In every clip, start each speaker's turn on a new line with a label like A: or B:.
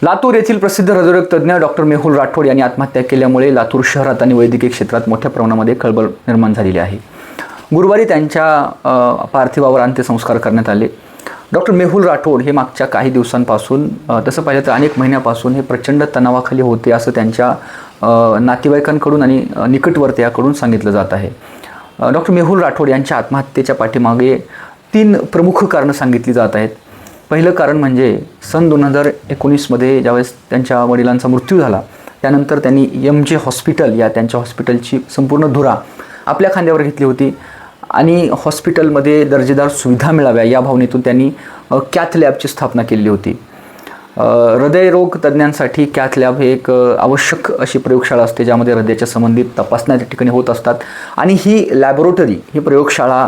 A: लातूर येथील प्रसिद्ध हृदयरोग तज्ज्ञ डॉक्टर मेहुल राठोड यांनी आत्महत्या केल्यामुळे लातूर शहरात आणि वैद्यकीय क्षेत्रात मोठ्या प्रमाणामध्ये खळबळ निर्माण झालेली आहे। गुरुवारी त्यांच्या पार्थिवावर अंत्यसंस्कार करण्यात आले। डॉक्टर मेहुल राठोड हे मागच्या काही दिवसांपासून तसं पाहिलं तर अनेक महिन्यापासून हे प्रचंड तणावाखाली होते असं त्यांच्या नातेवाईकांकडून आणि निकटवर्तीयाकडून सांगितलं जात आहे। डॉक्टर मेहुल राठोड यांच्या आत्महत्येच्या पाठीमागे 3 प्रमुख कारणं सांगितली जात आहेत। पहिलं कारण म्हणजे सन 2019 मध्ये ज्यावेळेस त्यांच्या वडिलांचा मृत्यू झाला त्यानंतर त्यांनी MJ हॉस्पिटल या त्यांच्या हॉस्पिटलची संपूर्ण धुरा आपल्या खांद्यावर घेतली होती आणि हॉस्पिटलमध्ये दर्जेदार सुविधा मिळाव्या या भावनेतून त्यांनी कॅथ लॅबची स्थापना केली होती। हृदयरोग तज्ज्ञांसाठी कॅथ लॅब हे एक आवश्यक अशी प्रयोगशाळा असते ज्यामध्ये हृदयाच्या संबंधित तपासण्या त्या ठिकाणी होत असतात आणि ही लॅबोरेटरी ही प्रयोगशाळा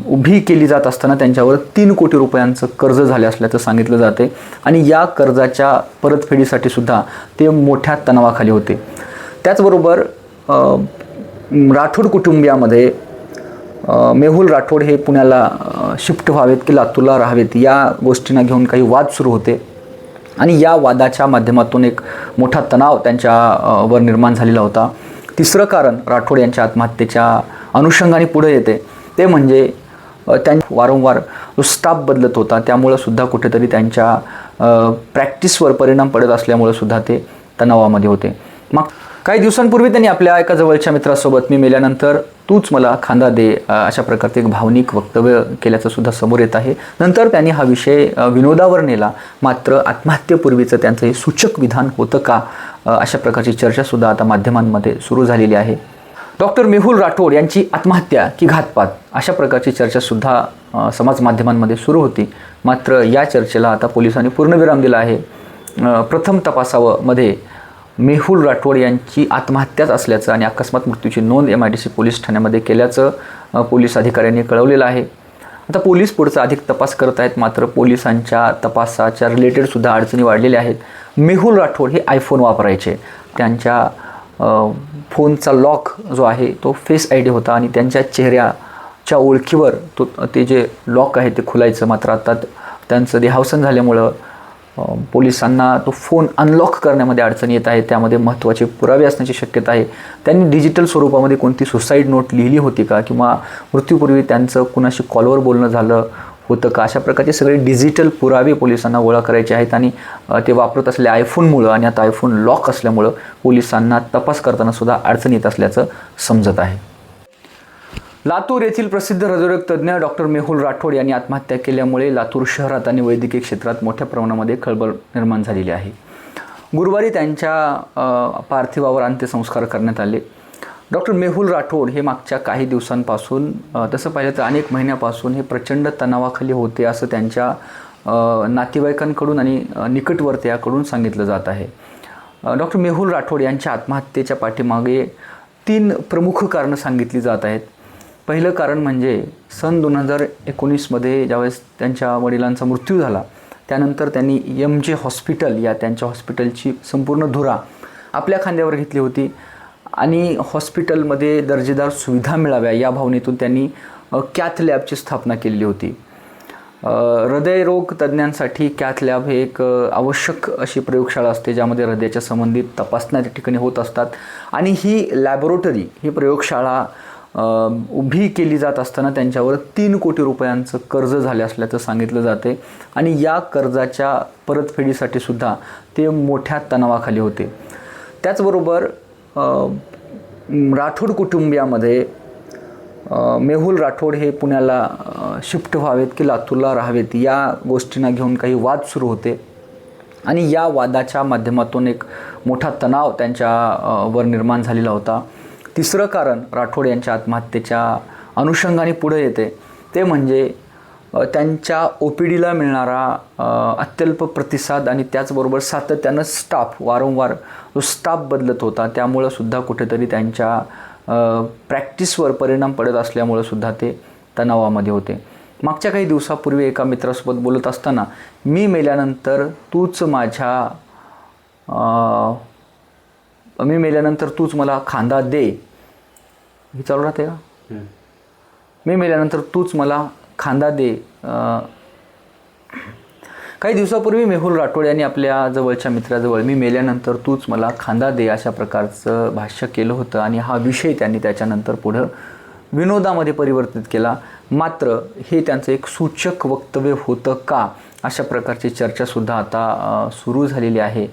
A: उभी केली जात असताना त्यांच्यावर 3 कोटी रुपयांचं कर्ज झाले असल्याचं सांगितलं जाते आणि या कर्जाच्या परतफेडीसाठी सुद्धा ते मोठ्या तणावाखाली होते। त्याचबरोबर राठोड कुटुंबियामध्ये मेहुल राठोड हे पुण्याला शिफ्ट व्हावेत की लातूरला राहावेत या गोष्टींना घेऊन काही वाद सुरू होते आणि या वादाच्या माध्यमातून एक मोठा तणाव त्यांच्यावर निर्माण झालेला होता। तिसरं कारण राठोड यांच्या आत्महत्येच्या अनुषंगाने पुढे येते ते म्हणजे वारंवार स्टाफ बदलत होता त्यामुळे सुद्धा कुठेतरी त्यांच्या प्रॅक्टिसवर परिणाम पडत असल्यामुळे सुद्धा ते तणावामध्ये होते। मग काही दिवसांपूर्वी त्यांनी आपल्या एका जवळच्या मित्रासोबत मी मेल्यानंतर तूच मला खांदा दे अशा प्रकारचे एक भावनिक वक्तव्य केल्याचं सुद्धा समोर येत आहे। नंतर त्यांनी हा विषय विनोदावर नेला, मात्र आत्महत्येपूर्वीचं त्यांचं हे सूचक विधान होतं का अशा प्रकारची चर्चा सुद्धा आता माध्यमांमध्ये सुरू झालेली आहे। डॉक्टर मेहुल राठोड यांची आत्महत्या की घातपात अशा प्रकारची चर्चा सुद्धा समाज माध्यमांमध्ये सुरू होती, मात्र या चर्चेला आता पोलिसांनी पूर्णविराम दिला आहे। प्रथम तपासावर मध्ये मेहुल राठोड यांची आत्महत्याच असल्याचं आणि अकस्मात मृत्यूची नोंद MIDC पोलीस ठाण्यामध्ये केल्याचं पोलीस अधिकाऱ्यांनी कळवलेलं आहे। आता पोलीस पुढचा अधिक तपास करत आहेत, मात्र पोलिसांच्या तपासाच्या रिलेटेड सुद्धा अडचणी वाढलेल्या आहेत। मेहुल राठोड हे आयफोन वापरायचे, त्यांच्या फोनचा लॉक जो आहे तो फेस ID होता आणि त्यांच्या चेहऱ्याच्या ओळखीवर ते जे लॉक आहे ते खुलायचं, मात्र आता त्यांचं देहावसन झाल्यामुळं पोलिसांना तो फोन अनलॉक करण्यामध्ये अडचणी येत आहे। त्यामध्ये महत्त्वाचे पुरावे असण्याची शक्यता आहे। त्यांनी डिजिटल स्वरूपामध्ये कोणती सुसाईड नोट लिहिली होती का किंवा मृत्यूपूर्वी त्यांचं कुणाशी कॉलवर बोलणं झालं होतं का अशा प्रकारचे सगळे डिजिटल पुरावे पोलिसांना गोळा करायचे आहेत आणि ते वापरत असलेल्या आयफोनमुळं आणि आता आयफोन लॉक असल्यामुळं पोलिसांना तपास करताना सुद्धा अडचण येत असल्याचं समजत आहे। लातूर येथील प्रसिद्ध हृदयरोग तज्ज्ञ डॉक्टर मेहुल राठोड यांनी आत्महत्या केल्यामुळे लातूर शहरात आणि वैद्यकीय क्षेत्रात मोठ्या प्रमाणामध्ये खळबळ निर्माण झालेली आहे। गुरुवारी त्यांच्या पार्थिवावर अंत्यसंस्कार करण्यात आले। डॉक्टर मेहुल राठोड हे मागच्या काही दिवसांपासून तसं पाहिलं तर अनेक महिन्यापासून हे प्रचंड तणावाखाली होते असं त्यांच्या नातेवाईकांकडून आणि निकटवर्तीयाकडून सांगितलं जात आहे। डॉक्टर मेहुल राठोड यांच्या आत्महत्येच्या पाठीमागे 3 प्रमुख कारणं सांगितली जात आहेत। पहिलं कारण म्हणजे सन 2019 मध्ये ज्यावेळेस त्यांच्या वडिलांचा मृत्यू झाला त्यानंतर त्यांनी MJ हॉस्पिटल या त्यांच्या हॉस्पिटलची संपूर्ण धुरा आपल्या खांद्यावर घेतली होती आणि हॉस्पिटलमध्ये दर्जेदार सुविधा मिळाव्या या भावनेतून त्यांनी कॅथ लॅबची स्थापना केली होती। हृदयरोग तज्ज्ञांसाठी कॅथ लॅब हे एक आवश्यक अशी प्रयोगशाळा असते ज्यामध्ये हृदयाच्या संबंधित तपासण्या त्या ठिकाणी होत असतात आणि ही लॅबोरेटरी ही प्रयोगशाळा उभी केली जात असताना त्यांच्यावर 3 कोटी रुपयांचं कर्ज झाले असल्याचं सांगितलं जाते आणि या कर्जाच्या परतफेडीसाठी सुद्धा ते मोठ्या तणावाखाली होते। त्याचबरोबर राठोड कुटुंबियामध्ये मेहुल राठोड हे पुण्याला शिफ्ट व्हावेत की लातूरला राहावेत या गोष्टींना घेऊन काही वाद सुरू होते आणि या वादाच्या माध्यमातून एक मोठा तणाव त्यांच्यावर निर्माण झालेला होता। तिसरं कारण राठोड यांच्या आत्महत्येच्या अनुषंगाने पुढे येते ते म्हणजे त्यांच्या OPDला मिळणारा अत्यल्प प्रतिसाद आणि त्याचबरोबर सातत्यानं वारंवार स्टाफ बदलत होता त्यामुळं सुद्धा कुठेतरी त्यांच्या प्रॅक्टिसवर परिणाम पडत असल्यामुळं सुद्धा ते तणावामध्ये होते। मागच्या काही दिवसापूर्वी एका मित्रासोबत बोलत असताना मी मेल्यानंतर तूच मला खांदा दे हे चालू राहते का? मी मेल्यानंतर तूच मला खांदा दे काही दिवसापूर्वी मेहुल राठोड यांनी आपल्या जवळच्या मित्राजवळ मी मेल्यानंतर तूच मला खांदा दे अशा प्रकारचं भाष्य केलं होतं आणि हा विषय त्यांनी त्याच्यानंतर पुढं विनोदामध्ये परिवर्तित केला. मात्र हे त्यांचं एक सूचक वक्तव्य होतं का अशा प्रकारची चर्चासुद्धा आता सुरू झालेली आहे.